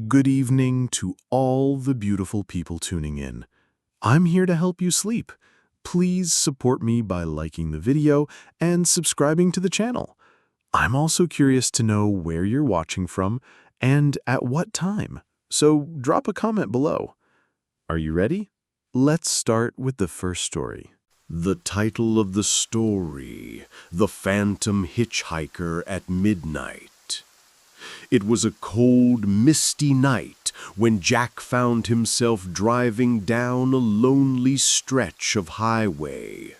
Good evening to all the beautiful people tuning in. I'm here to help you sleep. Please support me by liking the video and subscribing to the channel. I'm also curious to know where you're watching from and at what time, so drop a comment below. Are you ready? Let's start with the first story. The title of the story: The Phantom Hitchhiker at Midnight. It was a cold, misty night when Jack found himself driving down a lonely stretch of highway.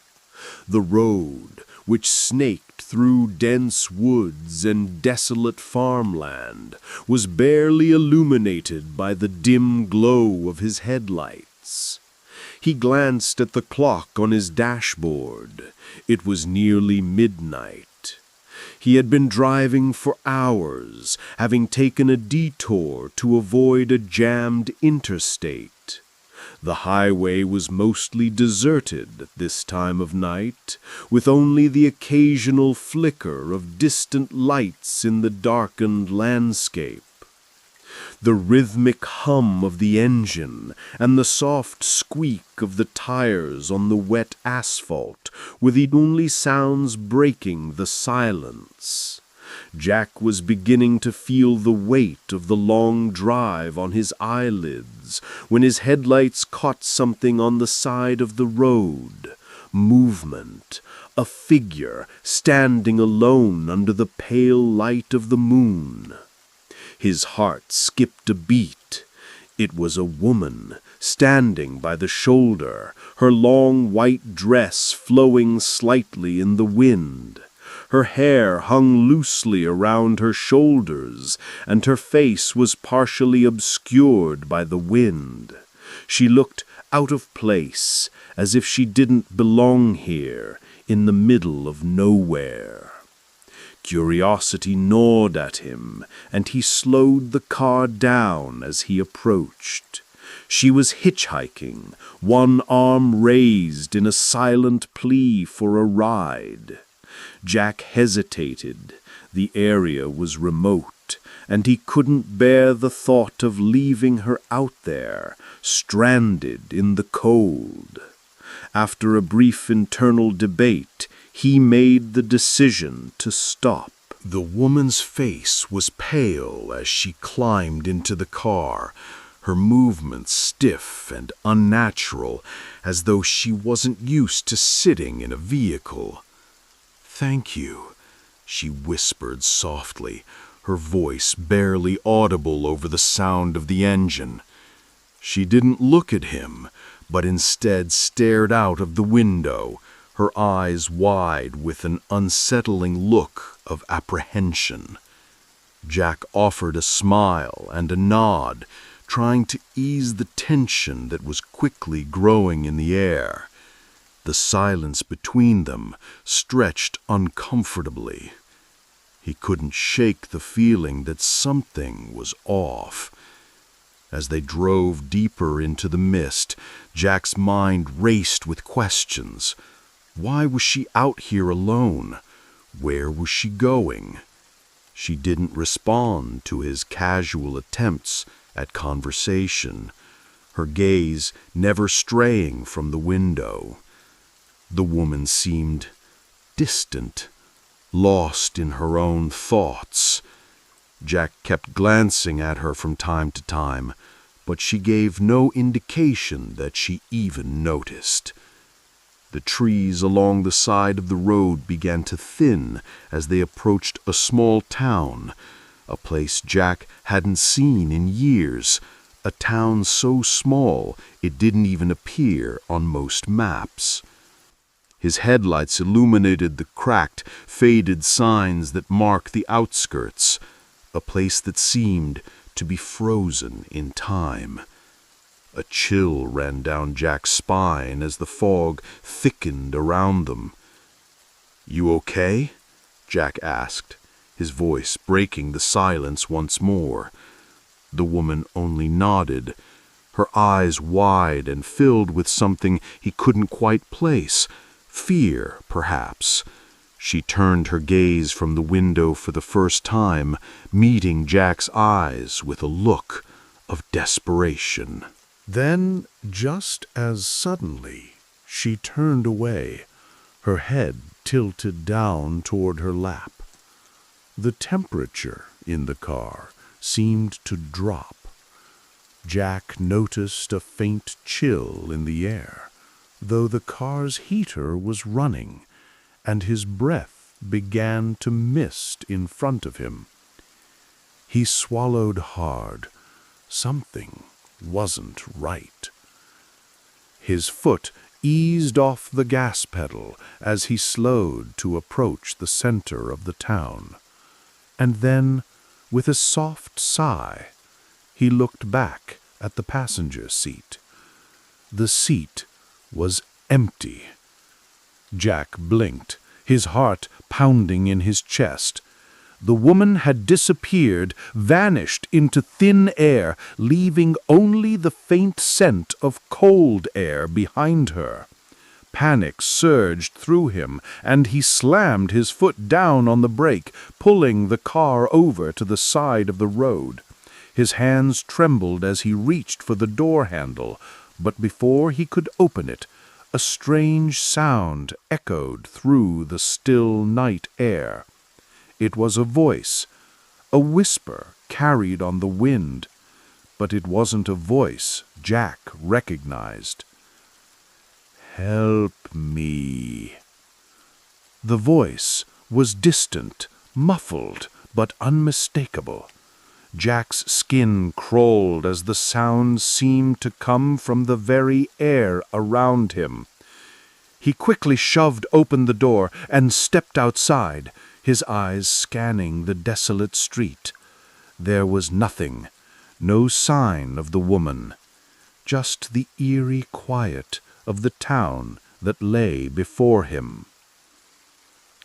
The road, which snaked through dense woods and desolate farmland, was barely illuminated by the dim glow of his headlights. He glanced at the clock on his dashboard. It was nearly midnight. He had been driving for hours, having taken a detour to avoid a jammed interstate. The highway was mostly deserted at this time of night, with only the occasional flicker of distant lights in the darkened landscape. The rhythmic hum of the engine and the soft squeak of the tires on the wet asphalt were the only sounds breaking the silence. Jack was beginning to feel the weight of the long drive on his eyelids when his headlights caught something on the side of the road. Movement, a figure standing alone under the pale light of the moon. His heart skipped a beat. It was a woman, standing by the shoulder, her long white dress flowing slightly in the wind. Her hair hung loosely around her shoulders, and her face was partially obscured by the wind. She looked out of place, as if she didn't belong here, in the middle of nowhere. Curiosity gnawed at him, and he slowed the car down as he approached. She was hitchhiking, one arm raised in a silent plea for a ride. Jack hesitated. The area was remote, and he couldn't bear the thought of leaving her out there, stranded in the cold. After a brief internal debate, he made the decision to stop. The woman's face was pale as she climbed into the car, her movements stiff and unnatural, as though she wasn't used to sitting in a vehicle. "Thank you," she whispered softly, her voice barely audible over the sound of the engine. She didn't look at him, but instead stared out of the window, her eyes wide with an unsettling look of apprehension. Jack offered a smile and a nod, trying to ease the tension that was quickly growing in the air. The silence between them stretched uncomfortably. He couldn't shake the feeling that something was off. As they drove deeper into the mist, Jack's mind raced with questions. Why was she out here alone? Where was she going? She didn't respond to his casual attempts at conversation, her gaze never straying from the window. The woman seemed distant, lost in her own thoughts. Jack kept glancing at her from time to time, but she gave no indication that she even noticed. The trees along the side of the road began to thin as they approached a small town, a place Jack hadn't seen in years, a town so small it didn't even appear on most maps. His headlights illuminated the cracked, faded signs that mark the outskirts, a place that seemed to be frozen in time. A chill ran down Jack's spine as the fog thickened around them. "You okay?" Jack asked, his voice breaking the silence once more. The woman only nodded, her eyes wide and filled with something he couldn't quite place. Fear, perhaps. She turned her gaze from the window for the first time, meeting Jack's eyes with a look of desperation. Then, just as suddenly, she turned away, her head tilted down toward her lap. The temperature in the car seemed to drop. Jack noticed a faint chill in the air, though the car's heater was running, and his breath began to mist in front of him. He swallowed hard. Something wasn't right. His foot eased off the gas pedal as he slowed to approach the center of the town. And then, with a soft sigh, he looked back at the passenger seat. The seat was empty. Jack blinked, his heart pounding in his chest. The woman had disappeared, vanished into thin air, leaving only the faint scent of cold air behind her. Panic surged through him, and he slammed his foot down on the brake, pulling the car over to the side of the road. His hands trembled as he reached for the door handle, but before he could open it, a strange sound echoed through the still night air. It was a voice, a whisper carried on the wind, but it wasn't a voice Jack recognized. "Help me." The voice was distant, muffled, but unmistakable. Jack's skin crawled as the sound seemed to come from the very air around him. He quickly shoved open the door and stepped outside, his eyes scanning the desolate street. There was nothing, no sign of the woman, just the eerie quiet of the town that lay before him.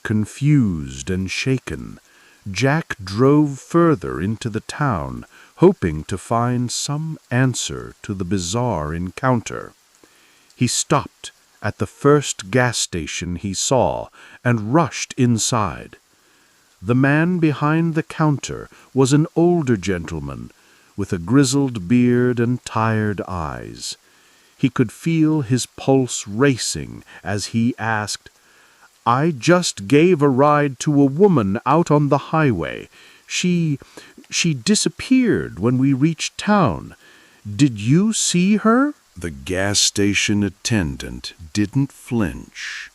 Confused and shaken, Jack drove further into the town, hoping to find some answer to the bizarre encounter. He stopped at the first gas station he saw and rushed inside. The man behind the counter was an older gentleman with a grizzled beard and tired eyes. He could feel his pulse racing as he asked, "I just gave a ride to a woman out on the highway. She disappeared when we reached town. Did you see her?" The gas station attendant didn't flinch.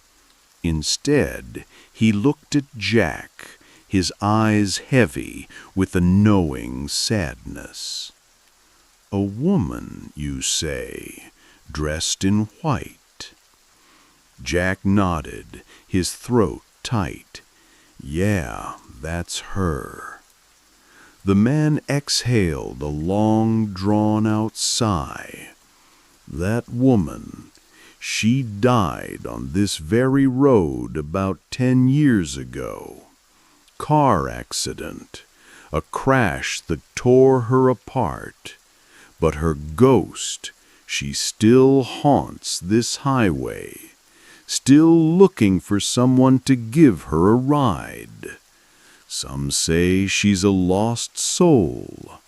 Instead, he looked at Jack, his eyes heavy with a knowing sadness. "A woman, you say, dressed in white?" Jack nodded, his throat tight. "Yeah, that's her." The man exhaled a long, drawn-out sigh. "That woman, she died on this very road about 10 years ago. Car accident, a crash that tore her apart. But her ghost, she still haunts this highway, still looking for someone to give her a ride. Some say she's a lost soul.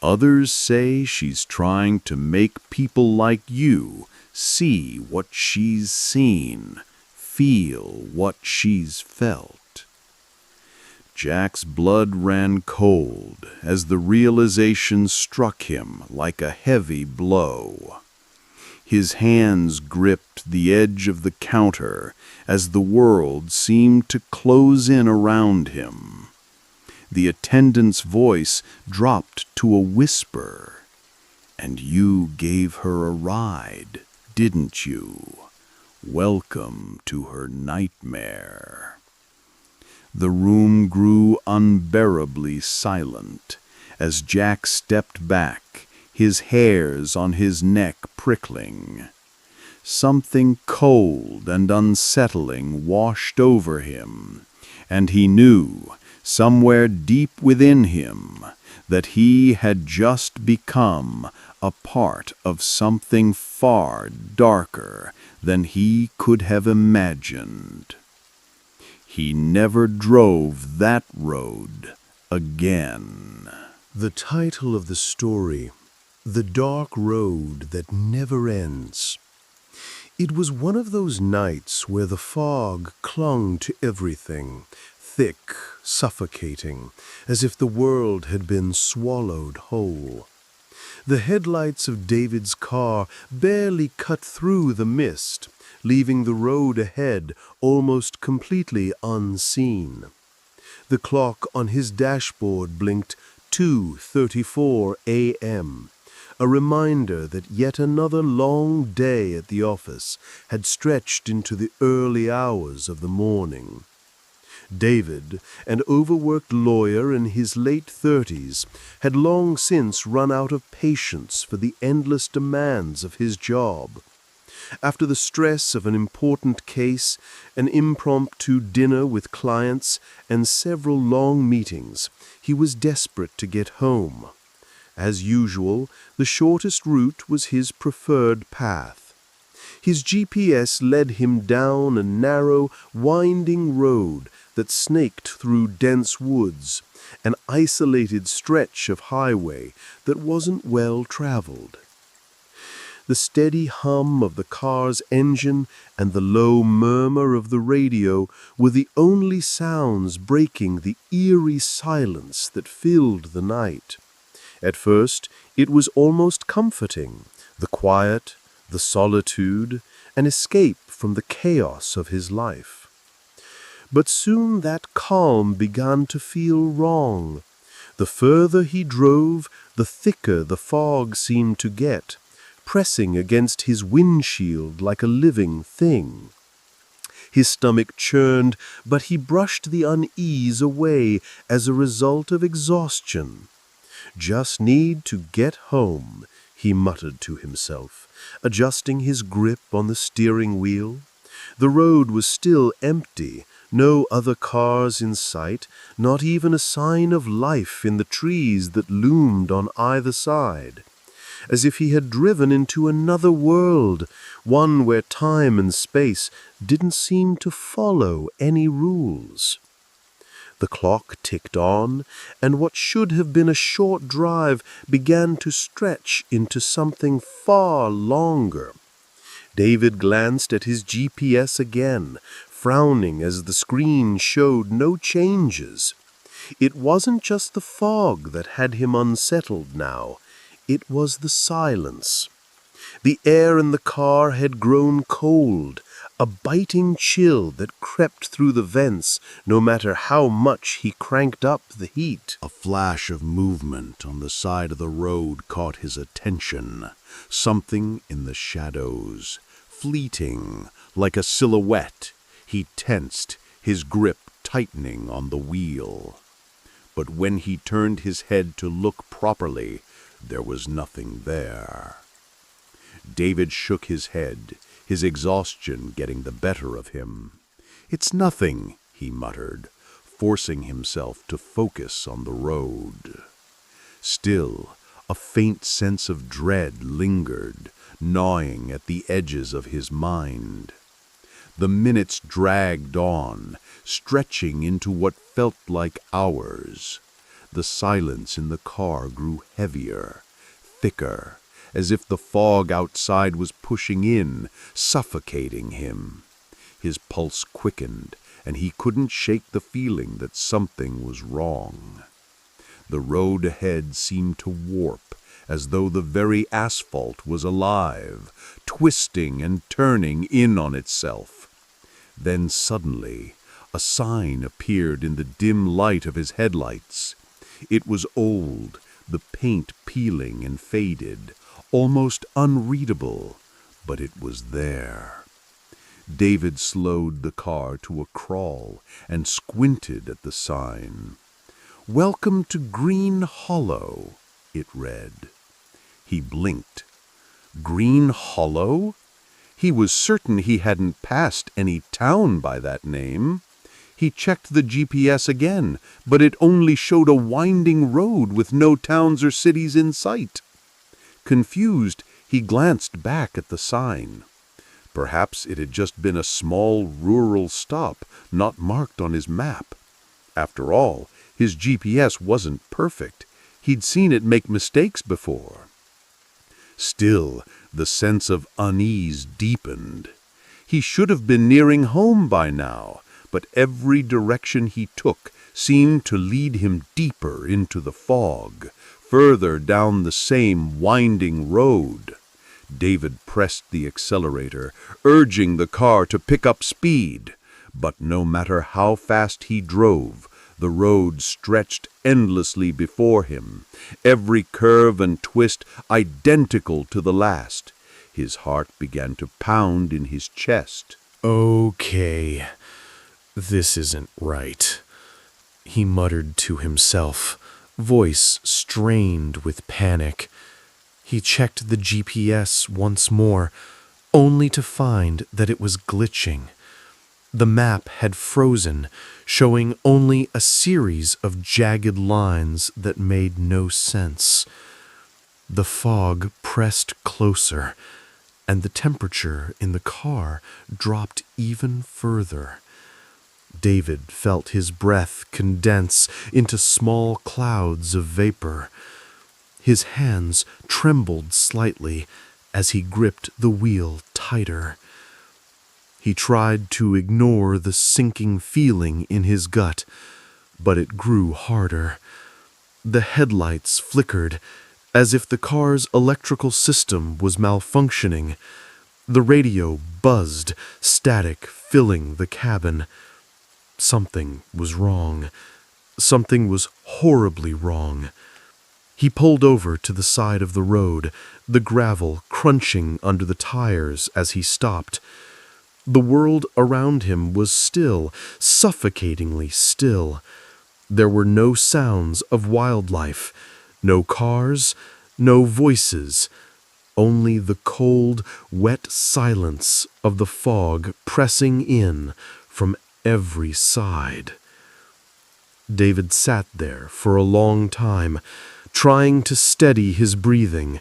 Others say she's trying to make people like you see what she's seen, feel what she's felt." Jack's blood ran cold as the realization struck him like a heavy blow. His hands gripped the edge of the counter as the world seemed to close in around him. The attendant's voice dropped to a whisper. "And you gave her a ride, didn't you? Welcome to her nightmare." The room grew unbearably silent as Jack stepped back, his hairs on his neck prickling. Something cold and unsettling washed over him, and he knew, somewhere deep within him, that he had just become a part of something far darker than he could have imagined. He never drove that road again. The title of the story The dark road that never ends. It was one of those nights where the fog clung to everything, thick, suffocating, as if the world had been swallowed whole. The headlights of David's car barely cut through the mist, leaving the road ahead almost completely unseen. The clock on his dashboard blinked 2:34 a.m., a reminder that yet another long day at the office had stretched into the early hours of the morning. David, an overworked lawyer in his late 30s, had long since run out of patience for the endless demands of his job. After the stress of an important case, an impromptu dinner with clients, and several long meetings, he was desperate to get home. As usual, the shortest route was his preferred path. His GPS led him down a narrow, winding road that snaked through dense woods, an isolated stretch of highway that wasn't well traveled. The steady hum of the car's engine and the low murmur of the radio were the only sounds breaking the eerie silence that filled the night. At first, it was almost comforting, the quiet, the solitude, an escape from the chaos of his life. But soon that calm began to feel wrong. The further he drove, the thicker the fog seemed to get, pressing against his windshield like a living thing. His stomach churned, but he brushed the unease away as a result of exhaustion. "Just need to get home," he muttered to himself, adjusting his grip on the steering wheel. The road was still empty, no other cars in sight, not even a sign of life in the trees that loomed on either side. As if he had driven into another world, one where time and space didn't seem to follow any rules. The clock ticked on, and what should have been a short drive began to stretch into something far longer. David glanced at his GPS again, frowning as the screen showed no changes. It wasn't just the fog that had him unsettled now. It was the silence. The air in the car had grown cold, a biting chill that crept through the vents no matter how much he cranked up the heat. A flash of movement on the side of the road caught his attention. Something in the shadows, fleeting, like a silhouette. He tensed, his grip tightening on the wheel. But when he turned his head to look properly, there was nothing there. David shook his head, his exhaustion getting the better of him. "It's nothing," he muttered, forcing himself to focus on the road. Still, a faint sense of dread lingered, gnawing at the edges of his mind. The minutes dragged on, stretching into what felt like hours. The silence in the car grew heavier, thicker, as if the fog outside was pushing in, suffocating him. His pulse quickened, and he couldn't shake the feeling that something was wrong. The road ahead seemed to warp, as though the very asphalt was alive, twisting and turning in on itself. Then suddenly, a sign appeared in the dim light of his headlights. It was old, the paint peeling and faded, almost unreadable, but it was there. David slowed the car to a crawl and squinted at the sign. "Welcome to Green Hollow," it read. He blinked. Green Hollow? He was certain he hadn't passed any town by that name. He checked the GPS again, but it only showed a winding road with no towns or cities in sight. Confused, he glanced back at the sign. Perhaps it had just been a small rural stop, not marked on his map. After all, his GPS wasn't perfect. He'd seen it make mistakes before. Still, the sense of unease deepened. He should have been nearing home by now, but every direction he took seemed to lead him deeper into the fog, further down the same winding road. David pressed the accelerator, urging the car to pick up speed. But no matter how fast he drove, the road stretched endlessly before him, every curve and twist identical to the last. His heart began to pound in his chest. Okay, this isn't right, he muttered to himself, voice strained with panic. He checked the GPS once more, only to find that it was glitching. The map had frozen, showing only a series of jagged lines that made no sense. The fog pressed closer, and the temperature in the car dropped even further. David felt his breath condense into small clouds of vapor. His hands trembled slightly as he gripped the wheel tighter. He tried to ignore the sinking feeling in his gut, but it grew harder. The headlights flickered, as if the car's electrical system was malfunctioning. The radio buzzed, static filling the cabin. Something was wrong. Something was horribly wrong. He pulled over to the side of the road, the gravel crunching under the tires as he stopped. The world around him was still, suffocatingly still. There were no sounds of wildlife, no cars, no voices, only the cold, wet silence of the fog pressing in from every side. David sat there for a long time, trying to steady his breathing.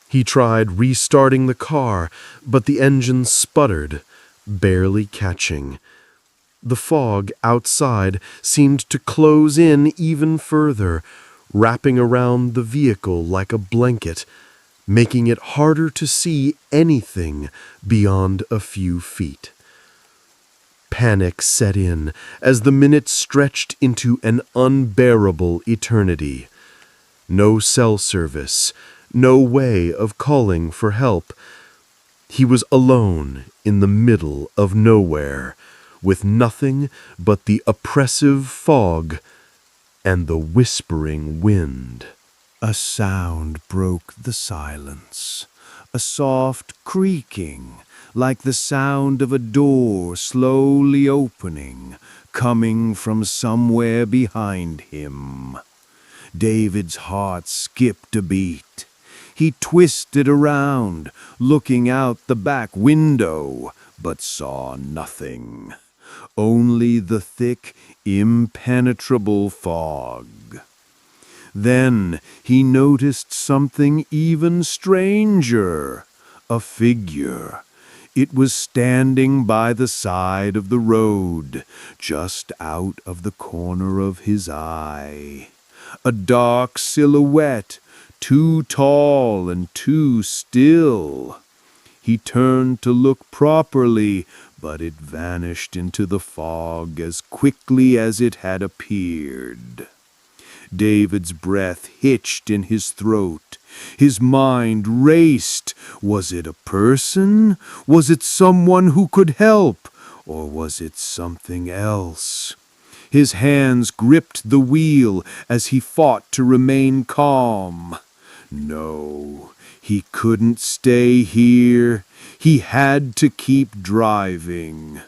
He tried restarting the car, but the engine sputtered, barely catching. The fog outside seemed to close in even further, wrapping around the vehicle like a blanket, making it harder to see anything beyond a few feet. Panic set in as the minutes stretched into an unbearable eternity. No cell service, no way of calling for help. He was alone in the middle of nowhere, with nothing but the oppressive fog and the whispering wind. A sound broke the silence, a soft creaking, like the sound of a door slowly opening, coming from somewhere behind him. David's heart skipped a beat. He twisted around, looking out the back window, but saw nothing. Only the thick, impenetrable fog. Then he noticed something even stranger, a figure. It was standing by the side of the road, just out of the corner of his eye. A dark silhouette, too tall and too still. He turned to look properly, but it vanished into the fog as quickly as it had appeared. David's breath hitched in his throat. His mind raced. Was it a person? Was it someone who could help? Or was it something else? His hands gripped the wheel as he fought to remain calm. No, he couldn't stay here. He had to keep driving.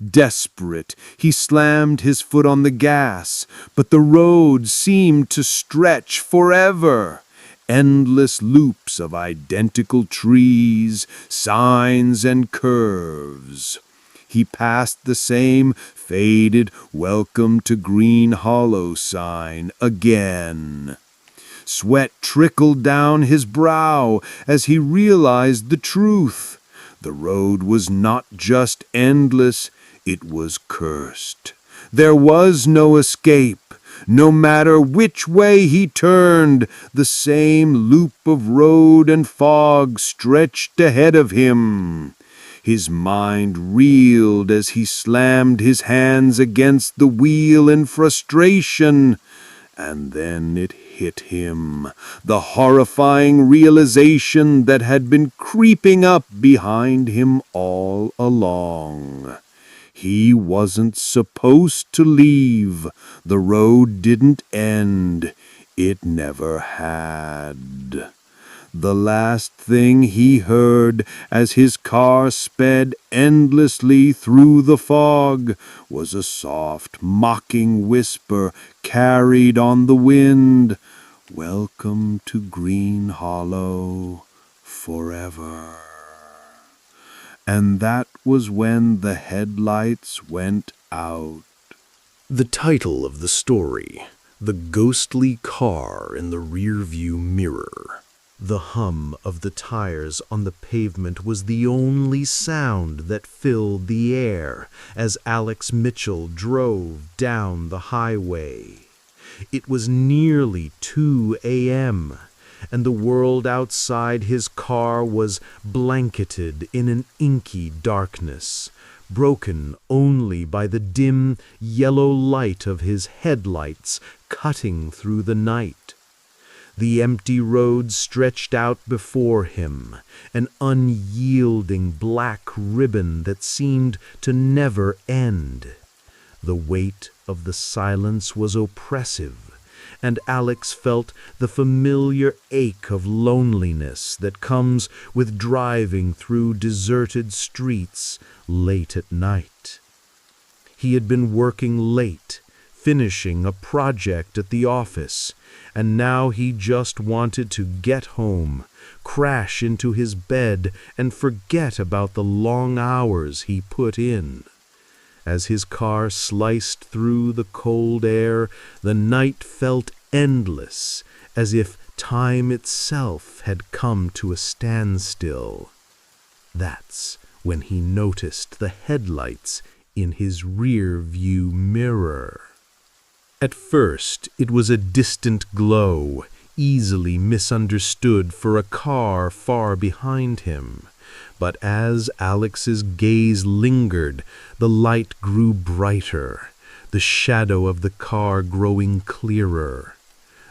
Desperate, he slammed his foot on the gas, but the road seemed to stretch forever. Endless loops of identical trees, signs, and curves. He passed the same faded "Welcome to Green Hollow" sign again. Sweat trickled down his brow as he realized the truth. The road was not just endless, it was cursed. There was no escape, No matter which way he turned, the same loop of road and fog stretched ahead of him. His mind reeled as he slammed his hands against the wheel in frustration. And then it hit him, the horrifying realization that had been creeping up behind him all along. He wasn't supposed to leave. The road didn't end. It never had. The last thing he heard as his car sped endlessly through the fog was a soft, mocking whisper carried on the wind. "Welcome to Green Hollow forever." And that was when the headlights went out. The title of the story: The Ghostly Car in the Rearview Mirror. The hum of the tires on the pavement was the only sound that filled the air as Alex Mitchell drove down the highway. It was nearly 2 a.m., and the world outside his car was blanketed in an inky darkness, broken only by the dim yellow light of his headlights cutting through the night. The empty road stretched out before him, an unyielding black ribbon that seemed to never end. The weight of the silence was oppressive, and Alex felt the familiar ache of loneliness that comes with driving through deserted streets late at night. He had been working late, finishing a project at the office, and now he just wanted to get home, crash into his bed, and forget about the long hours he put in. As his car sliced through the cold air, the night felt endless, as if time itself had come to a standstill. That's when he noticed the headlights in his rear-view mirror. At first, it was a distant glow, easily misunderstood for a car far behind him. But as Alex's gaze lingered, the light grew brighter, the shadow of the car growing clearer.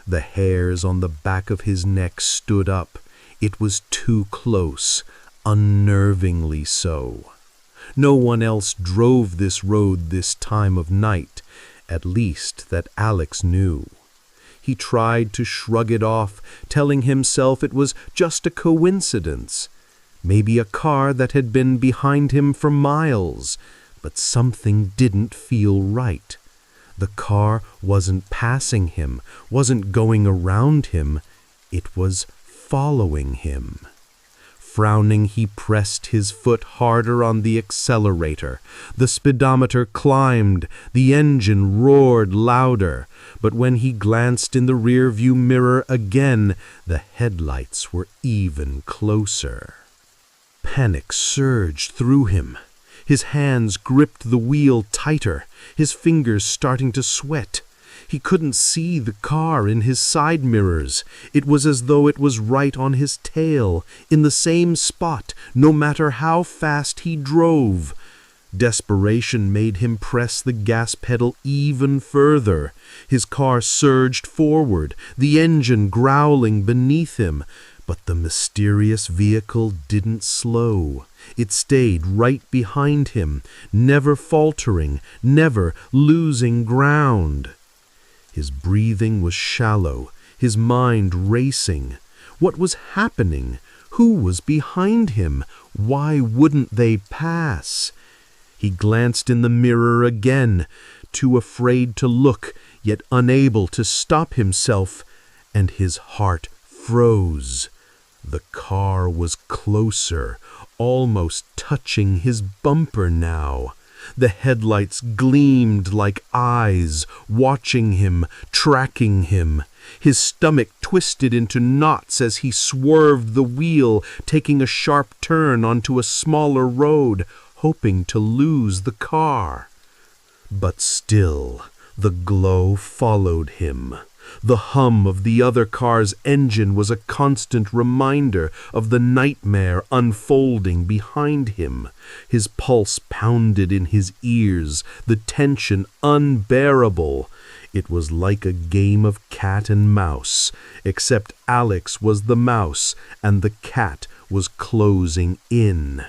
The hairs on the back of his neck stood up. It was too close, unnervingly so. No one else drove this road this time of night, at least that Alex knew. He tried to shrug it off, telling himself it was just a coincidence. Maybe a car that had been behind him for miles, but something didn't feel right. The car wasn't passing him, wasn't going around him, it was following him. Frowning, he pressed his foot harder on the accelerator. The speedometer climbed, the engine roared louder, but when he glanced in the rearview mirror again, the headlights were even closer. Panic surged through him. His hands gripped the wheel tighter, his fingers starting to sweat. He couldn't see the car in his side mirrors. It was as though it was right on his tail, in the same spot, no matter how fast he drove. Desperation made him press the gas pedal even further. His car surged forward, the engine growling beneath him. But the mysterious vehicle didn't slow. It stayed right behind him, never faltering, never losing ground. His breathing was shallow, his mind racing. What was happening? Who was behind him? Why wouldn't they pass? He glanced in the mirror again, too afraid to look, yet unable to stop himself, and his heart froze. The car was closer, almost touching his bumper now. The headlights gleamed like eyes, watching him, tracking him. His stomach twisted into knots as he swerved the wheel, taking a sharp turn onto a smaller road, hoping to lose the car. But still, The glow followed him. The hum of the other car's engine was a constant reminder of the nightmare unfolding behind him. His pulse pounded in his ears, the tension unbearable. It was like a game of cat and mouse, except Alex was the mouse and the cat was closing in.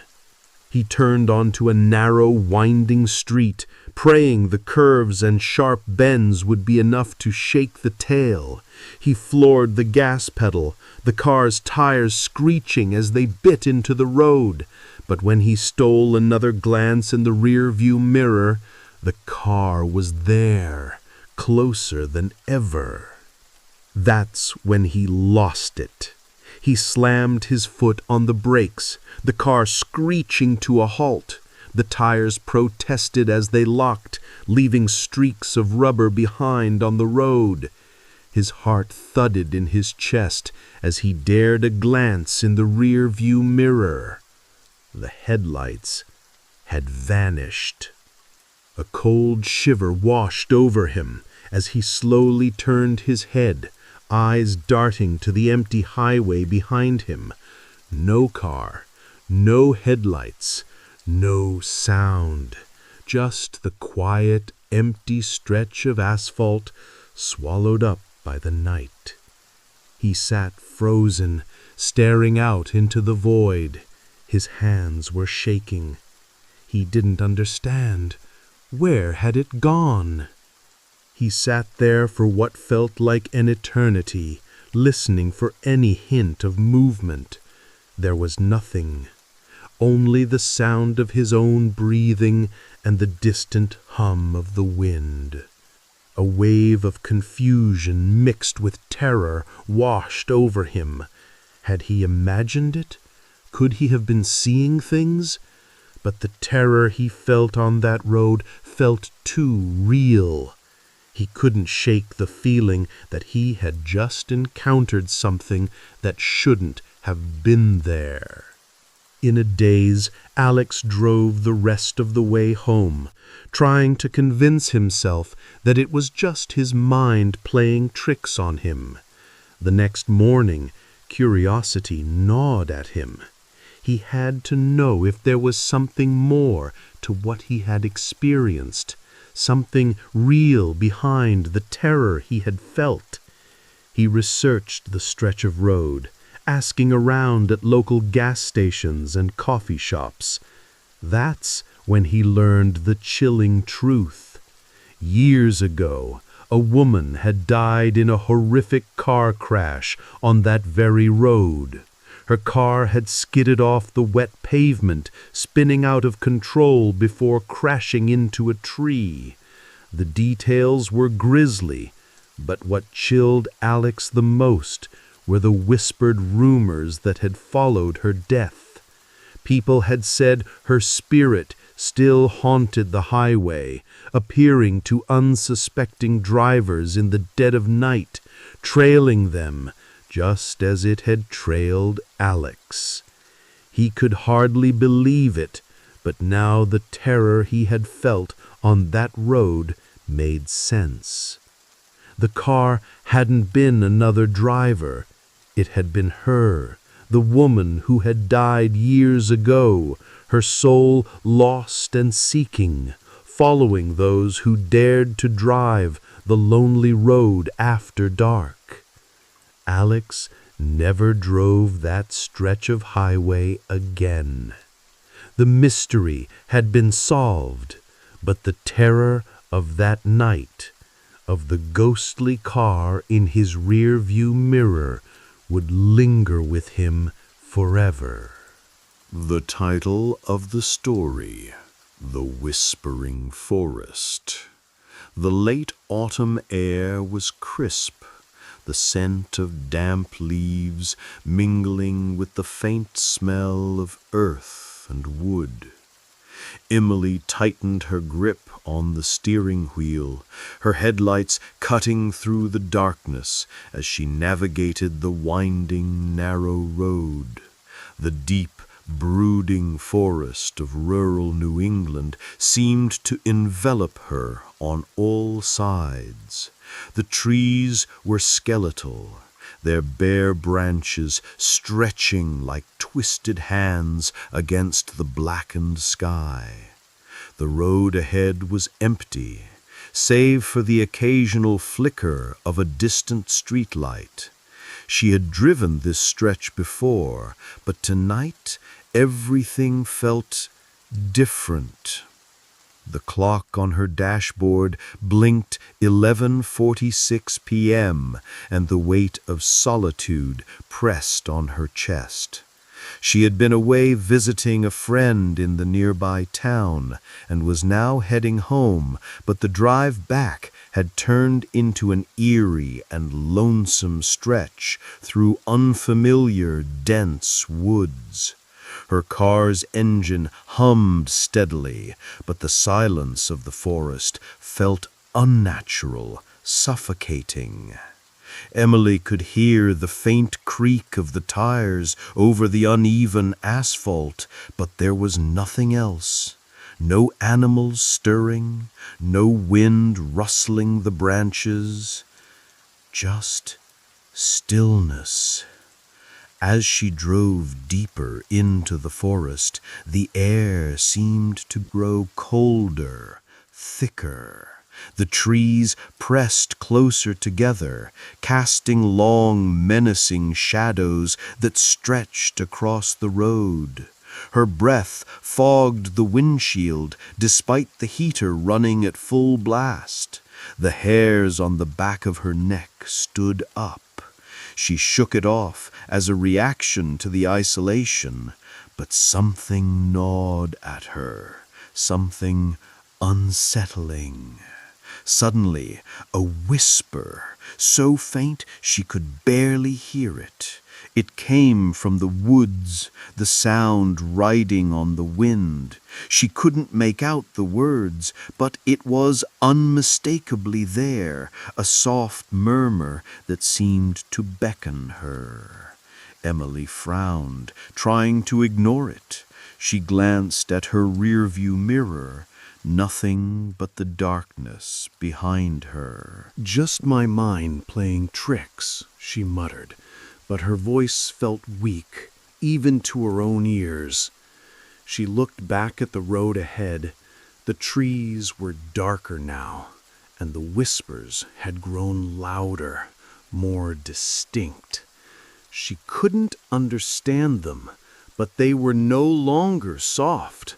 He turned onto a narrow, winding street, praying the curves and sharp bends would be enough to shake the tail. He floored the gas pedal, the car's tires screeching as they bit into the road. But when he stole another glance in the rear-view mirror, the car was there, closer than ever. That's when he lost it. He slammed his foot on the brakes, the car screeching to a halt. The tires protested as they locked, leaving streaks of rubber behind on the road. His heart thudded in his chest as he dared a glance in the rear-view mirror. The headlights had vanished. A cold shiver washed over him as he slowly turned his head, eyes darting to the empty highway behind him. No car, no headlights, no sound, just the quiet, empty stretch of asphalt swallowed up by the night. He sat frozen, staring out into the void. His hands were shaking. He didn't understand. Where had it gone? He sat there for what felt like an eternity, listening for any hint of movement. There was nothing, only the sound of his own breathing and the distant hum of the wind. A wave of confusion mixed with terror washed over him. Had he imagined it? Could he have been seeing things? But the terror he felt on that road felt too real. He couldn't shake the feeling that he had just encountered something that shouldn't have been there. In a daze, Alex drove the rest of the way home, trying to convince himself that it was just his mind playing tricks on him. The next morning, curiosity gnawed at him. He had to know if there was something more to what he had experienced, something real behind the terror he had felt. He researched the stretch of road, asking around at local gas stations and coffee shops. That's when he learned the chilling truth. Years ago, a woman had died in a horrific car crash on that very road. Her car had skidded off the wet pavement, spinning out of control before crashing into a tree. The details were grisly, but what chilled Alex the most were the whispered rumors that had followed her death. People had said her spirit still haunted the highway, appearing to unsuspecting drivers in the dead of night, trailing them, just as it had trailed Alex. He could hardly believe it, but now the terror he had felt on that road made sense. The car hadn't been another driver. It had been her, the woman who had died years ago, her soul lost and seeking, following those who dared to drive the lonely road after dark. Alex never drove that stretch of highway again. The mystery had been solved, but the terror of that night, of the ghostly car in his rear-view mirror, would linger with him forever. The title of the story: The Whispering Forest. The late autumn air was crisp, the scent of damp leaves mingling with the faint smell of earth and wood. Emily tightened her grip on the steering wheel, her headlights cutting through the darkness as she navigated the winding, narrow road. The deep, brooding forest of rural New England seemed to envelop her on all sides. The trees were skeletal, their bare branches stretching like twisted hands against the blackened sky. The road ahead was empty, save for the occasional flicker of a distant streetlight. She had driven this stretch before, but tonight everything felt different. The clock on her dashboard blinked 11:46 p.m., and the weight of solitude pressed on her chest. She had been away visiting a friend in the nearby town and was now heading home, but the drive back had turned into an eerie and lonesome stretch through unfamiliar, dense woods. Her car's engine hummed steadily, but the silence of the forest felt unnatural, suffocating. Emily could hear the faint creak of the tires over the uneven asphalt, but there was nothing else. No animals stirring, no wind rustling the branches, just stillness. As she drove deeper into the forest, the air seemed to grow colder, thicker. The trees pressed closer together, casting long, menacing shadows that stretched across the road. Her breath fogged the windshield despite the heater running at full blast. The hairs on the back of her neck stood up. She shook it off as a reaction to the isolation, but something gnawed at her, something unsettling. Suddenly, a whisper, so faint she could barely hear it. It came from the woods, the sound riding on the wind. She couldn't make out the words, but it was unmistakably there, a soft murmur that seemed to beckon her. Emily frowned, trying to ignore it. She glanced at her rearview mirror. Nothing but the darkness behind her. "Just my mind playing tricks," she muttered, but her voice felt weak, even to her own ears. She looked back at the road ahead. The trees were darker now, and the whispers had grown louder, more distinct. She couldn't understand them, but they were no longer soft,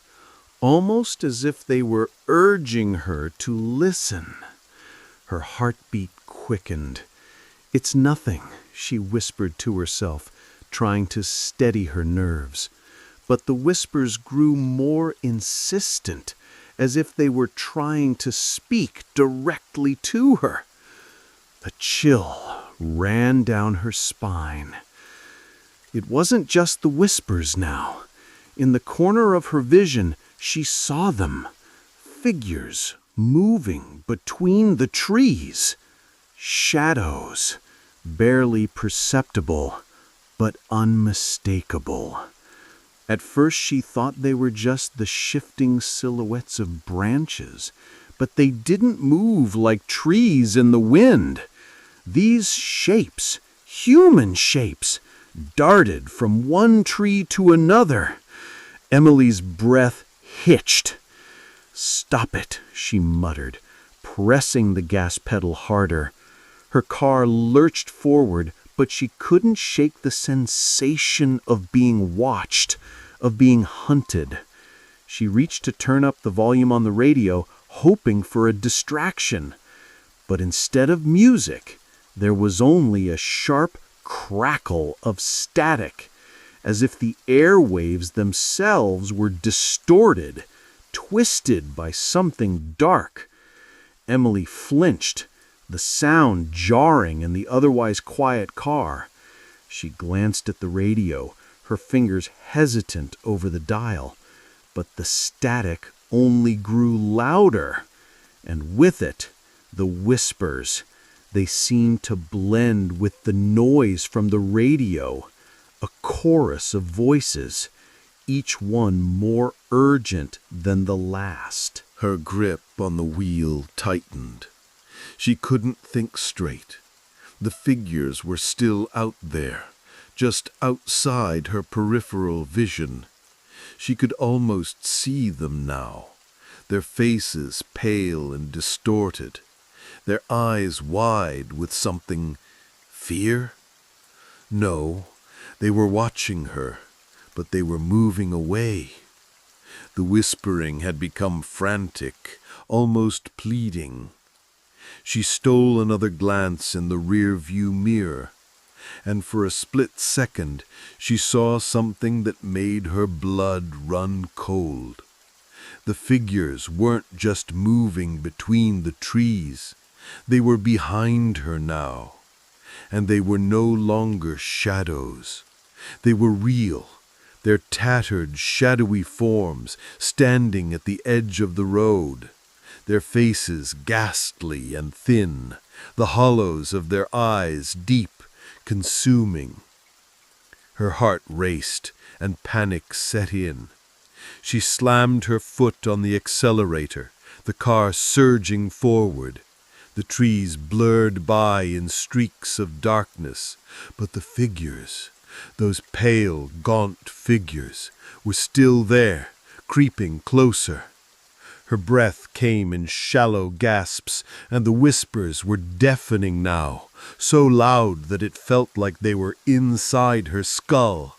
almost as if they were urging her to listen. Her heartbeat quickened. "It's nothing," she whispered to herself, trying to steady her nerves. But the whispers grew more insistent, as if they were trying to speak directly to her. A chill ran down her spine. It wasn't just the whispers now. In the corner of her vision, she saw them, figures moving between the trees, shadows, barely perceptible, but unmistakable. At first she thought they were just the shifting silhouettes of branches, but they didn't move like trees in the wind. These shapes, human shapes, darted from one tree to another. Emily's breath hitched. "Stop it," she muttered, pressing the gas pedal harder. Her car lurched forward, but she couldn't shake the sensation of being watched, of being hunted. She reached to turn up the volume on the radio, hoping for a distraction. But instead of music, there was only a sharp crackle of static, as if the airwaves themselves were distorted, twisted by something dark. Emily flinched, the sound jarring in the otherwise quiet car. She glanced at the radio, her fingers hesitant over the dial, but the static only grew louder, and with it, the whispers. They seemed to blend with the noise from the radio, a chorus of voices, each one more urgent than the last. Her grip on the wheel tightened. She couldn't think straight. The figures were still out there, just outside her peripheral vision. She could almost see them now, their faces pale and distorted, their eyes wide with something. Fear? No, they were watching her, but they were moving away. The whispering had become frantic, almost pleading. She stole another glance in the rear-view mirror, and for a split second she saw something that made her blood run cold. The figures weren't just moving between the trees. They were behind her now, and they were no longer shadows. They were real, their tattered, shadowy forms standing at the edge of the road, their faces ghastly and thin, the hollows of their eyes deep, consuming. Her heart raced and panic set in. She slammed her foot on the accelerator, the car surging forward. The trees blurred by in streaks of darkness, but the figures, those pale, gaunt figures, were still there, creeping closer. Her breath came in shallow gasps, and the whispers were deafening now, so loud that it felt like they were inside her skull.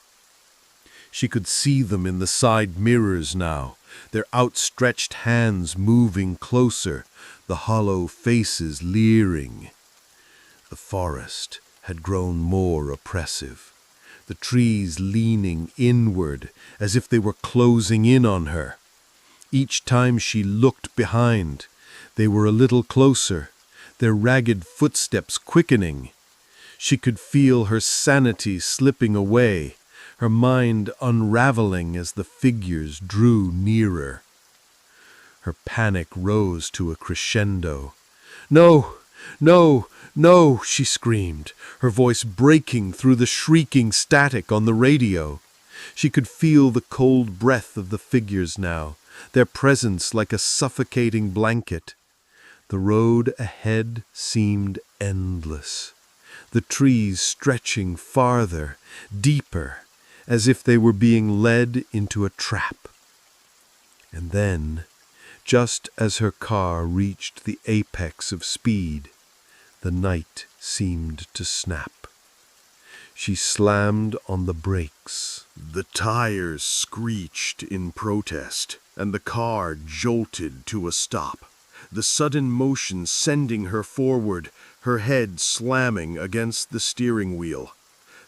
She could see them in the side mirrors now, their outstretched hands moving closer, the hollow faces leering. The forest had grown more oppressive, the trees leaning inward as if they were closing in on her. Each time she looked behind, they were a little closer, their ragged footsteps quickening. She could feel her sanity slipping away, her mind unraveling as the figures drew nearer. Her panic rose to a crescendo. "No! No! No!" she screamed, her voice breaking through the shrieking static on the radio. She could feel the cold breath of the figures now, their presence like a suffocating blanket. The road ahead seemed endless, the trees stretching farther, deeper, as if they were being led into a trap. And then, just as her car reached the apex of speed, the night seemed to snap. She slammed on the brakes. The tires screeched in protest, and the car jolted to a stop, the sudden motion sending her forward, her head slamming against the steering wheel.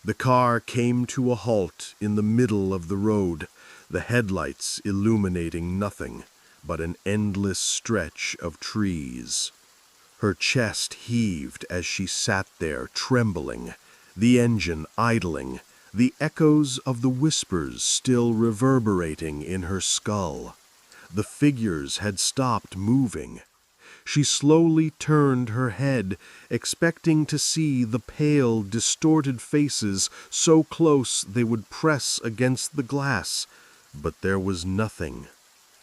The car came to a halt in the middle of the road, the headlights illuminating nothing but an endless stretch of trees. Her chest heaved as she sat there trembling, the engine idling, the echoes of the whispers still reverberating in her skull. The figures had stopped moving. She slowly turned her head, expecting to see the pale, distorted faces so close they would press against the glass, but there was nothing.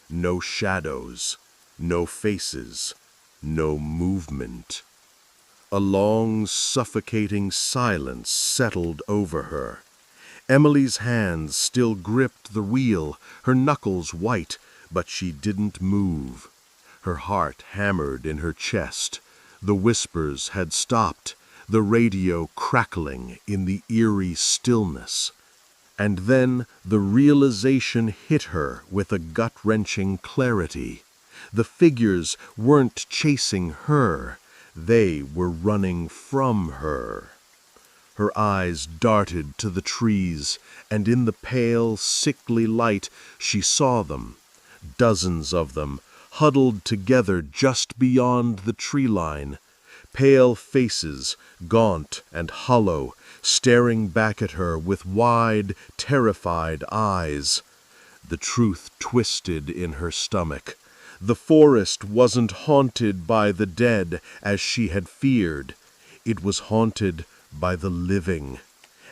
No shadows, no faces, no movement. A long, suffocating silence settled over her. Emily's hands still gripped the wheel, her knuckles white, but she didn't move. Her heart hammered in her chest. The whispers had stopped, the radio crackling in the eerie stillness. And then the realization hit her with a gut-wrenching clarity. The figures weren't chasing her. They were running from her. Her eyes darted to the trees, and in the pale, sickly light she saw them, dozens of them, huddled together just beyond the tree line. Pale faces, gaunt and hollow, staring back at her with wide, terrified eyes. The truth twisted in her stomach. The forest wasn't haunted by the dead as she had feared. It was haunted by the living,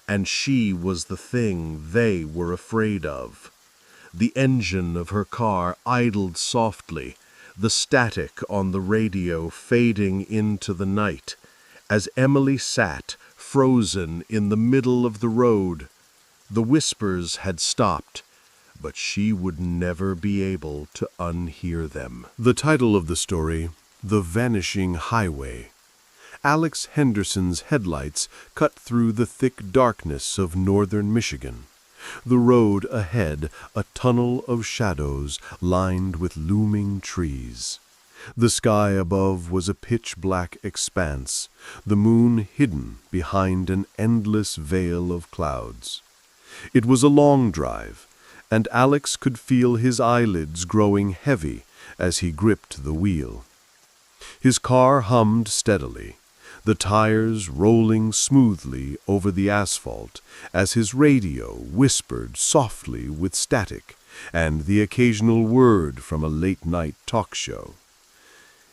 and she was the thing they were afraid of. The engine of her car idled softly, the static on the radio fading into the night, as Emily sat, frozen in the middle of the road. The whispers had stopped, but she would never be able to unhear them. The title of the story, The Vanishing Highway. Alex Henderson's headlights cut through the thick darkness of northern Michigan. The road ahead, a tunnel of shadows lined with looming trees. The sky above was a pitch-black expanse, the moon hidden behind an endless veil of clouds. It was a long drive, and Alex could feel his eyelids growing heavy as he gripped the wheel. His car hummed steadily, the tires rolling smoothly over the asphalt as his radio whispered softly with static and the occasional word from a late-night talk show.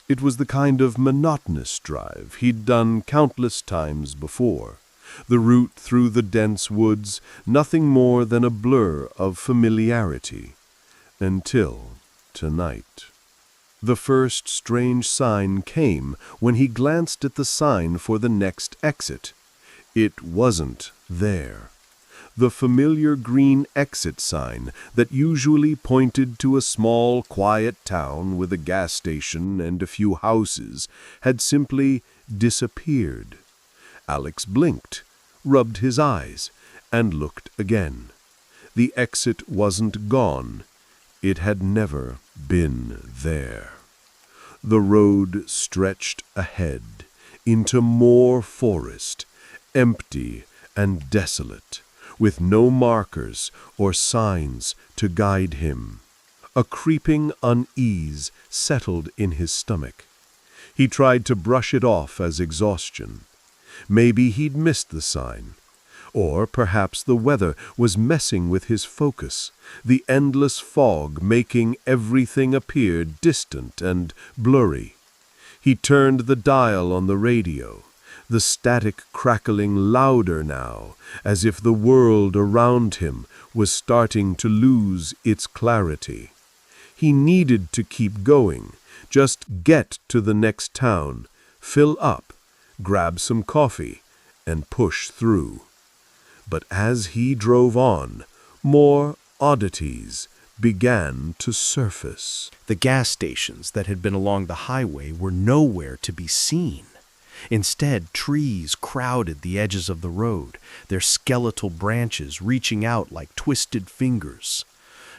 It was the kind of monotonous drive he'd done countless times before, the route through the dense woods nothing more than a blur of familiarity, until tonight. The first strange sign came when he glanced at the sign for the next exit. It wasn't there. The familiar green exit sign that usually pointed to a small, quiet town with a gas station and a few houses had simply disappeared. Alex blinked, rubbed his eyes, and looked again. The exit wasn't gone. It had never been there. The road stretched ahead into more forest, empty and desolate, with no markers or signs to guide him. A creeping unease settled in his stomach. He tried to brush it off as exhaustion. Maybe he'd missed the sign. Or perhaps the weather was messing with his focus, the endless fog making everything appear distant and blurry. He turned the dial on the radio, the static crackling louder now, as if the world around him was starting to lose its clarity. He needed to keep going, just get to the next town, fill up, grab some coffee, and push through. But as he drove on, more oddities began to surface. The gas stations that had been along the highway were nowhere to be seen. Instead, trees crowded the edges of the road, their skeletal branches reaching out like twisted fingers.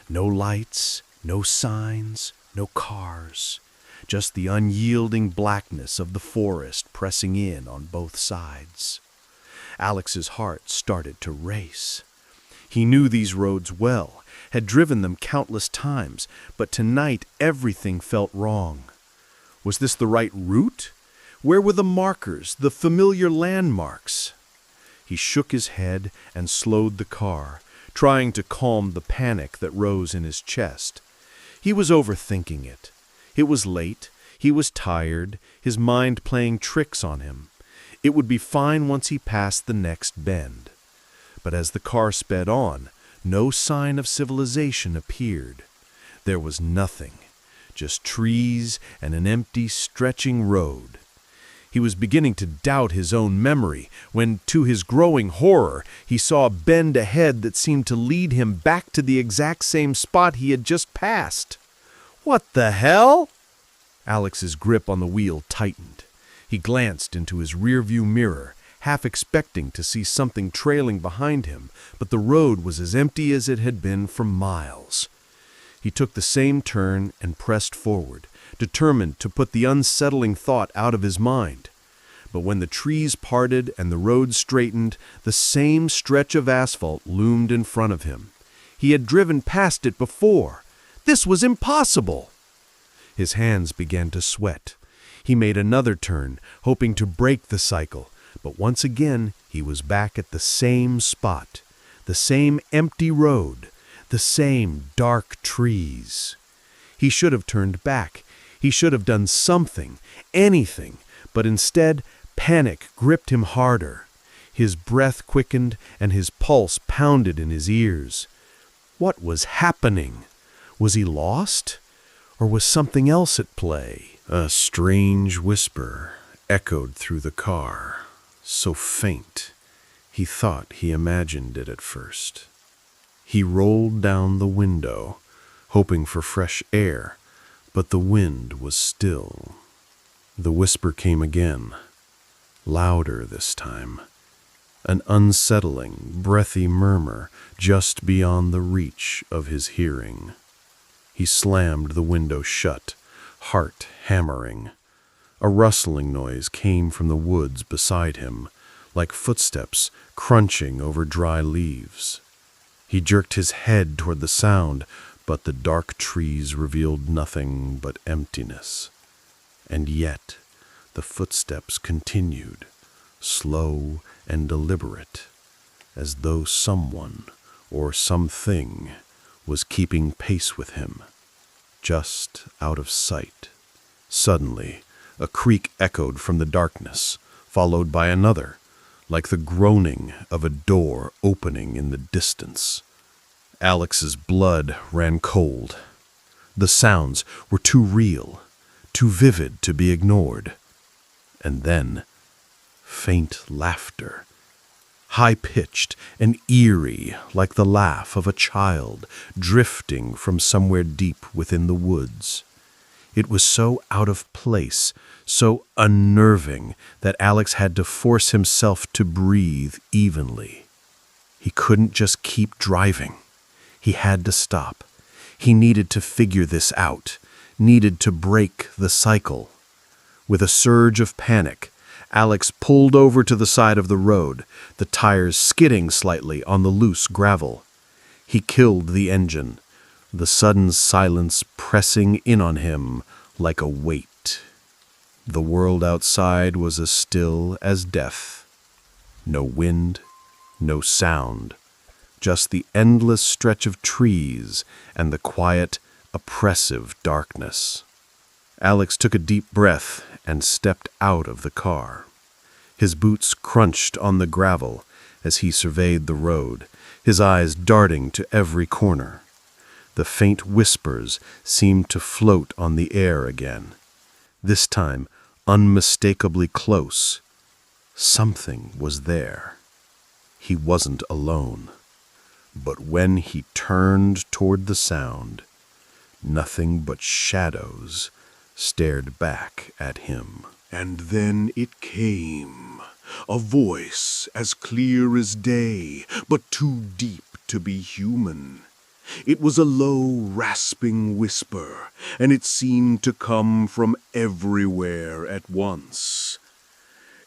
No lights, no signs, no cars, just the unyielding blackness of the forest pressing in on both sides. Alex's heart started to race. He knew these roads well, had driven them countless times, but tonight everything felt wrong. Was this the right route? Where were the markers, the familiar landmarks? He shook his head and slowed the car, trying to calm the panic that rose in his chest. He was overthinking it. It was late, he was tired, his mind playing tricks on him. It would be fine once he passed the next bend. But as the car sped on, no sign of civilization appeared. There was nothing, just trees and an empty, stretching road. He was beginning to doubt his own memory when, to his growing horror, he saw a bend ahead that seemed to lead him back to the exact same spot he had just passed. What the hell? Alex's grip on the wheel tightened. He glanced into his rearview mirror, half expecting to see something trailing behind him, but the road was as empty as it had been for miles. He took the same turn and pressed forward, determined to put the unsettling thought out of his mind. But when the trees parted and the road straightened, the same stretch of asphalt loomed in front of him. He had driven past it before. This was impossible. His hands began to sweat. He made another turn, hoping to break the cycle, but once again he was back at the same spot, the same empty road, the same dark trees. He should have turned back. He should have done something, anything, but instead panic gripped him harder. His breath quickened and his pulse pounded in his ears. What was happening? Was he lost? Or was something else at play? A strange whisper echoed through the car, so faint he thought he imagined it at first. He rolled down the window, hoping for fresh air, but the wind was still. The whisper came again, louder this time, an unsettling, breathy murmur just beyond the reach of his hearing. He slammed the window shut, heart hammering. A rustling noise came from the woods beside him, like footsteps crunching over dry leaves. He jerked his head toward the sound, but the dark trees revealed nothing but emptiness. And yet, the footsteps continued, slow and deliberate, as though someone or something was keeping pace with him, just out of sight. Suddenly, a creak echoed from the darkness, followed by another, like the groaning of a door opening in the distance. Alex's blood ran cold. The sounds were too real, too vivid to be ignored. And then, faint laughter, high-pitched and eerie like the laugh of a child drifting from somewhere deep within the woods. It was so out of place, so unnerving, that Alex had to force himself to breathe evenly. He couldn't just keep driving. He had to stop. He needed to figure this out, needed to break the cycle. With a surge of panic, Alex pulled over to the side of the road, the tires skidding slightly on the loose gravel. He killed the engine, the sudden silence pressing in on him like a weight. The world outside was as still as death. No wind, no sound, just the endless stretch of trees and the quiet, oppressive darkness. Alex took a deep breath and stepped out of the car. His boots crunched on the gravel as he surveyed the road, his eyes darting to every corner. The faint whispers seemed to float on the air again, this time unmistakably close. Something was there. He wasn't alone. But when he turned toward the sound, nothing but shadows stared back at him. And then it came, a voice as clear as day, but too deep to be human. It was a low, rasping whisper, and it seemed to come from everywhere at once.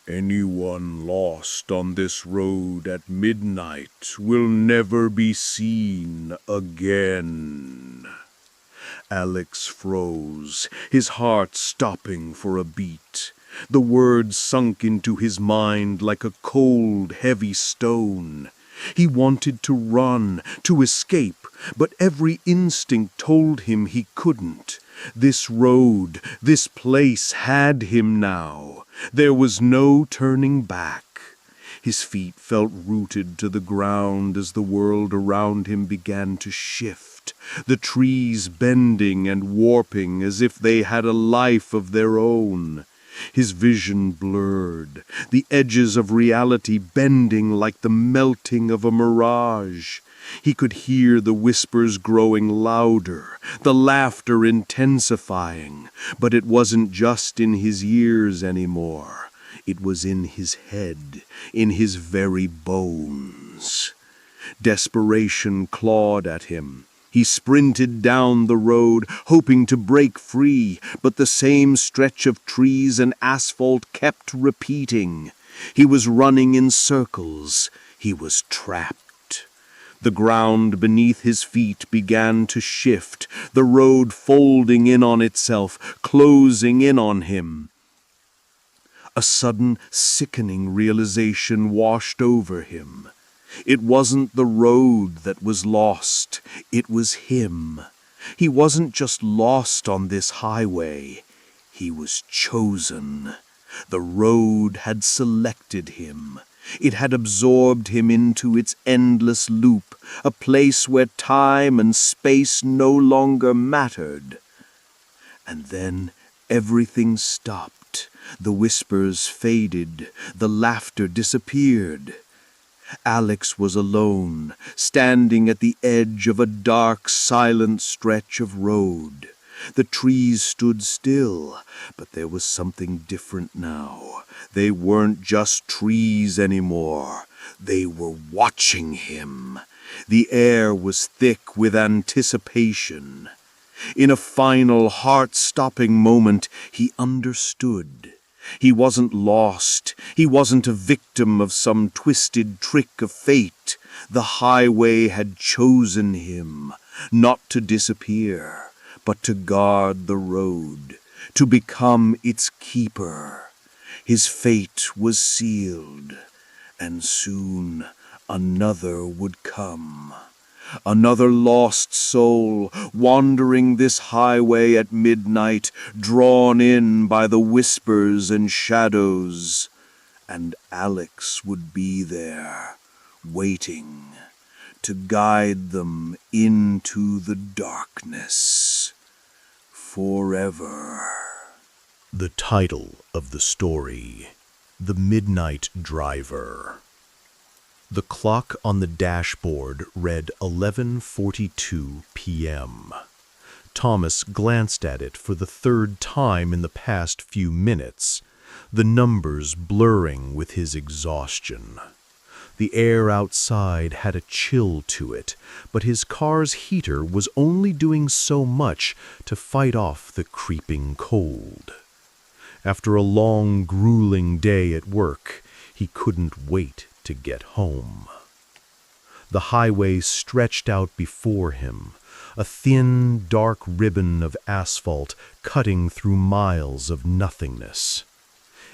Anyone lost on this road at midnight will never be seen again. Alex froze, his heart stopping for a beat. The words sunk into his mind like a cold, heavy stone. He wanted to run, to escape, but every instinct told him he couldn't. This road, this place had him now. There was no turning back. His feet felt rooted to the ground as the world around him began to shift, the trees bending and warping as if they had a life of their own. His vision blurred, the edges of reality bending like the melting of a mirage. He could hear the whispers growing louder, the laughter intensifying, but it wasn't just in his ears anymore. It was in his head, in his very bones. Desperation clawed at him. He sprinted down the road, hoping to break free, but the same stretch of trees and asphalt kept repeating. He was running in circles. He was trapped. The ground beneath his feet began to shift, the road folding in on itself, closing in on him. A sudden, sickening realization washed over him. It wasn't the road that was lost, it was him. He wasn't just lost on this highway, he was chosen. The road had selected him. It had absorbed him into its endless loop, a place where time and space no longer mattered. And then everything stopped. The whispers faded, the laughter disappeared. Alex was alone, standing at the edge of a dark, silent stretch of road. The trees stood still, but there was something different now. They weren't just trees anymore. They were watching him. The air was thick with anticipation. In a final, heart-stopping moment, he understood. He wasn't lost. He wasn't a victim of some twisted trick of fate. The highway had chosen him, not to disappear, but to guard the road, to become its keeper. His fate was sealed, and soon another would come. Another lost soul, wandering this highway at midnight, drawn in by the whispers and shadows. And Alex would be there, waiting, to guide them into the darkness. Forever. The title of the story: The Midnight Driver. The clock on the dashboard read 11:42 p.m. Thomas glanced at it for the third time in the past few minutes, the numbers blurring with his exhaustion. The air outside had a chill to it, but his car's heater was only doing so much to fight off the creeping cold. After a long, grueling day at work, he couldn't wait to get home. The highway stretched out before him, a thin, dark ribbon of asphalt cutting through miles of nothingness.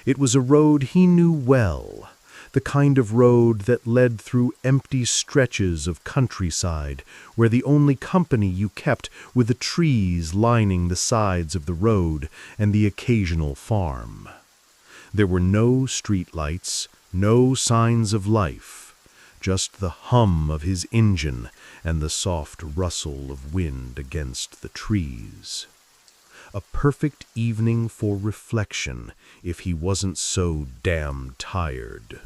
It was a road he knew well, the kind of road that led through empty stretches of countryside where the only company you kept were the trees lining the sides of the road and the occasional farm. There were no streetlights, no signs of life, just the hum of his engine and the soft rustle of wind against the trees. A perfect evening for reflection if he wasn't so damn tired.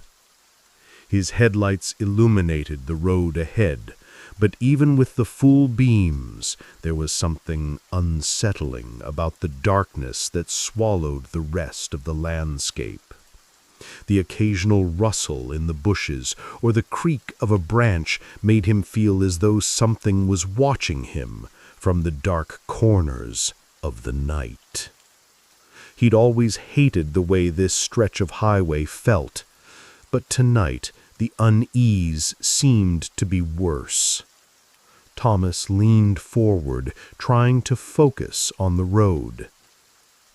His headlights illuminated the road ahead, but even with the full beams, there was something unsettling about the darkness that swallowed the rest of the landscape. The occasional rustle in the bushes or the creak of a branch made him feel as though something was watching him from the dark corners of the night. He'd always hated the way this stretch of highway felt, but tonight the unease seemed to be worse. Thomas leaned forward, trying to focus on the road.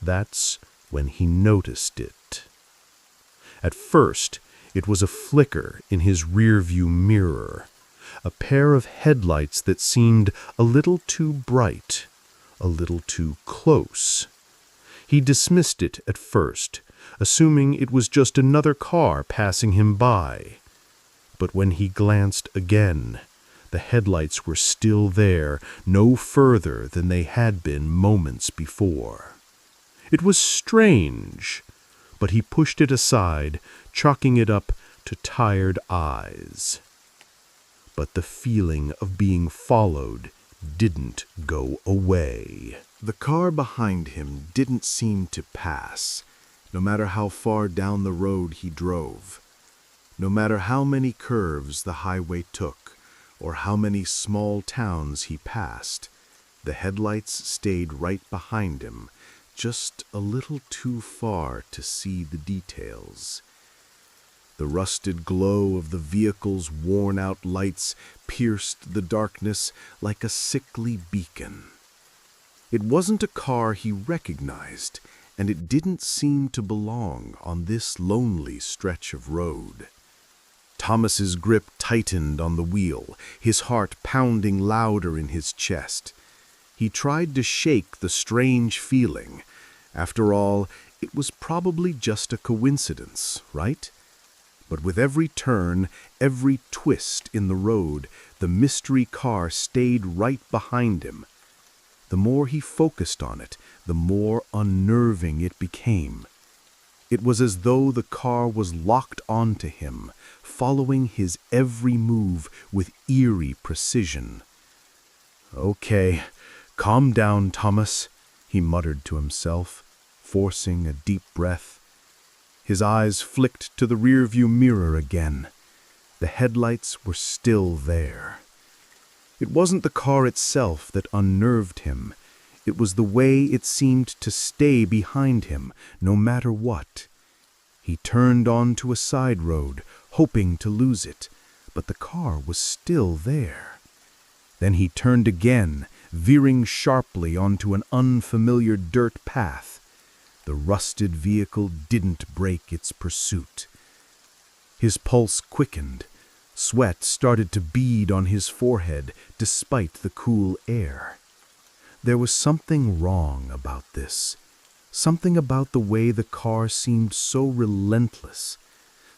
That's when he noticed it. At first, it was a flicker in his rearview mirror, a pair of headlights that seemed a little too bright, a little too close. He dismissed it at first, assuming it was just another car passing him by. But when he glanced again, the headlights were still there, no further than they had been moments before. It was strange, but he pushed it aside, chalking it up to tired eyes. But the feeling of being followed didn't go away. The car behind him didn't seem to pass, no matter how far down the road he drove. No matter how many curves the highway took, or how many small towns he passed, the headlights stayed right behind him, just a little too far to see the details. The rusted glow of the vehicle's worn-out lights pierced the darkness like a sickly beacon. It wasn't a car he recognized, and it didn't seem to belong on this lonely stretch of road. Thomas's grip tightened on the wheel, his heart pounding louder in his chest. He tried to shake the strange feeling. After all, it was probably just a coincidence, right? But with every turn, every twist in the road, the mystery car stayed right behind him. The more he focused on it, the more unnerving it became. It was as though the car was locked onto him, following his every move with eerie precision. "Okay, calm down, Thomas," he muttered to himself, forcing a deep breath. His eyes flicked to the rearview mirror again. The headlights were still there. It wasn't the car itself that unnerved him. It was the way it seemed to stay behind him, no matter what. He turned onto a side road, hoping to lose it, but the car was still there. Then he turned again, veering sharply onto an unfamiliar dirt path. The rusted vehicle didn't break its pursuit. His pulse quickened. Sweat started to bead on his forehead despite the cool air. There was something wrong about this. Something about the way the car seemed so relentless.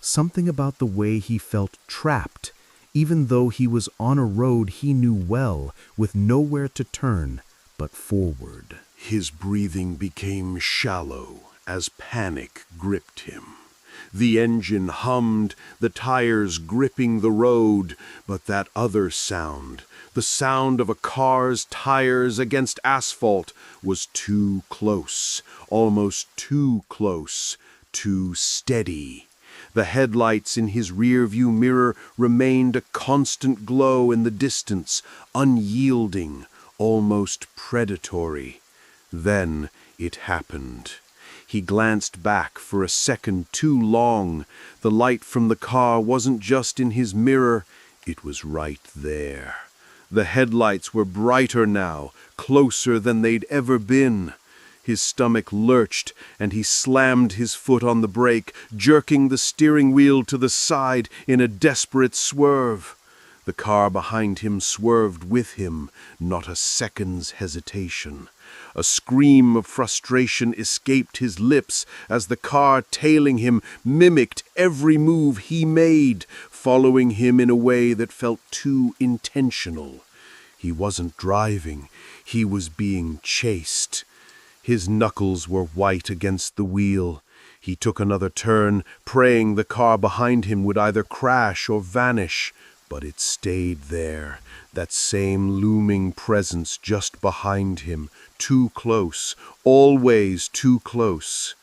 Something about the way he felt trapped, even though he was on a road he knew well, with nowhere to turn but forward. His breathing became shallow as panic gripped him. The engine hummed, the tires gripping the road, but that other sound, the sound of a car's tires against asphalt, was too close, almost too close, too steady. The headlights in his rearview mirror remained a constant glow in the distance, unyielding, almost predatory. Then it happened. He glanced back for a second too long. The light from the car wasn't just in his mirror, it was right there. The headlights were brighter now, closer than they'd ever been. His stomach lurched, and he slammed his foot on the brake, jerking the steering wheel to the side in a desperate swerve. The car behind him swerved with him, not a second's hesitation. A scream of frustration escaped his lips as the car tailing him mimicked every move he made, following him in a way that felt too intentional. He wasn't driving, he was being chased. His knuckles were white against the wheel. He took another turn, praying the car behind him would either crash or vanish. But it stayed there, that same looming presence just behind him, too close, always too close.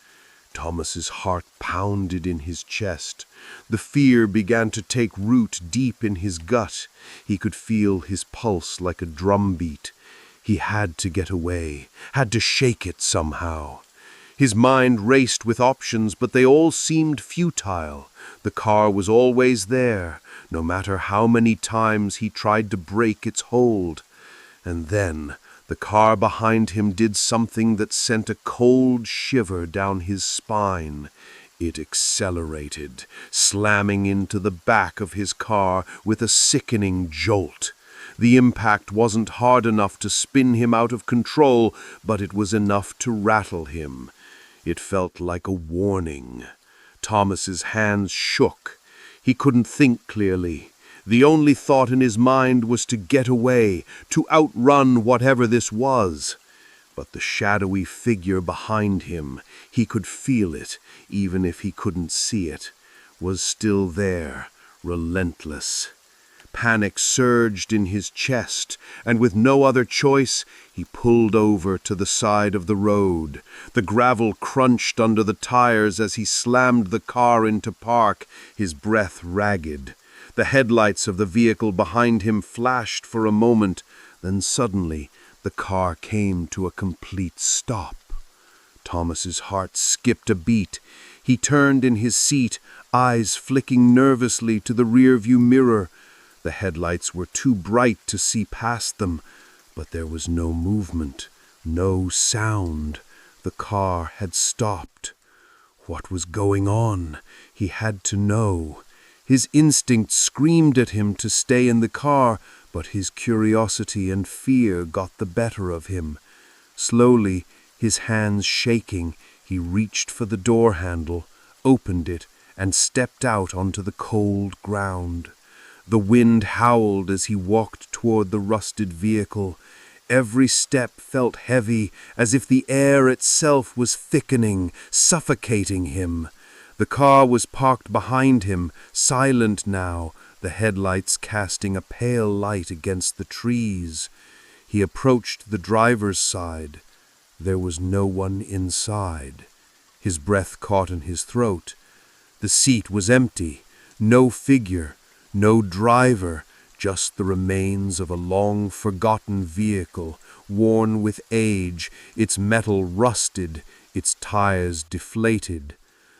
Thomas's heart pounded in his chest. The fear began to take root deep in his gut. He could feel his pulse like a drumbeat. He had to get away, had to shake it somehow. His mind raced with options, but they all seemed futile. The car was always there, no matter how many times he tried to break its hold. And then the car behind him did something that sent a cold shiver down his spine. It accelerated, slamming into the back of his car with a sickening jolt. The impact wasn't hard enough to spin him out of control, but it was enough to rattle him. It felt like a warning. Thomas's hands shook. He couldn't think clearly. The only thought in his mind was to get away, to outrun whatever this was. But the shadowy figure behind him, he could feel it, even if he couldn't see it, was still there, relentless. Panic surged in his chest, and with no other choice, he pulled over to the side of the road. The gravel crunched under the tires as he slammed the car into park, his breath ragged. The headlights of the vehicle behind him flashed for a moment, then suddenly the car came to a complete stop. Thomas's heart skipped a beat. He turned in his seat, eyes flicking nervously to the rearview mirror. The headlights were too bright to see past them, but there was no movement, no sound. The car had stopped. What was going on? He had to know. His instinct screamed at him to stay in the car, but his curiosity and fear got the better of him. Slowly, his hands shaking, he reached for the door handle, opened it, and stepped out onto the cold ground. The wind howled as he walked toward the rusted vehicle. Every step felt heavy, as if the air itself was thickening, suffocating him. The car was parked behind him, silent now, the headlights casting a pale light against the trees. He approached the driver's side. There was no one inside. His breath caught in his throat. The seat was empty, no figure, no driver, just the remains of a long-forgotten vehicle, worn with age, its metal rusted, its tires deflated.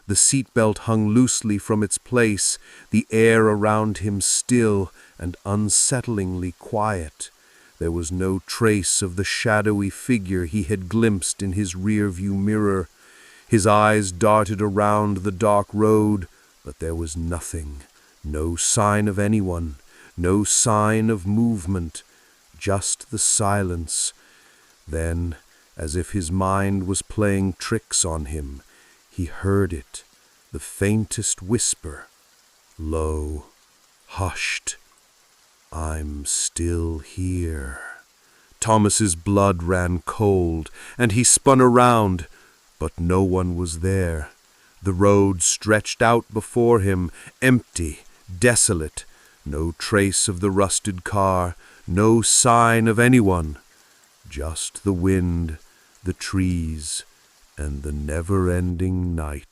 The seatbelt hung loosely from its place, the air around him still and unsettlingly quiet. There was no trace of the shadowy figure he had glimpsed in his rearview mirror. His eyes darted around the dark road, but there was nothing, no sign of anyone, no sign of movement, just the silence. Then, as if his mind was playing tricks on him, he heard it, the faintest whisper, low, hushed, "I'm still here." Thomas's blood ran cold, and he spun around, but no one was there. The road stretched out before him, empty, desolate, no trace of the rusted car, no sign of anyone, just the wind, the trees, and the never-ending night.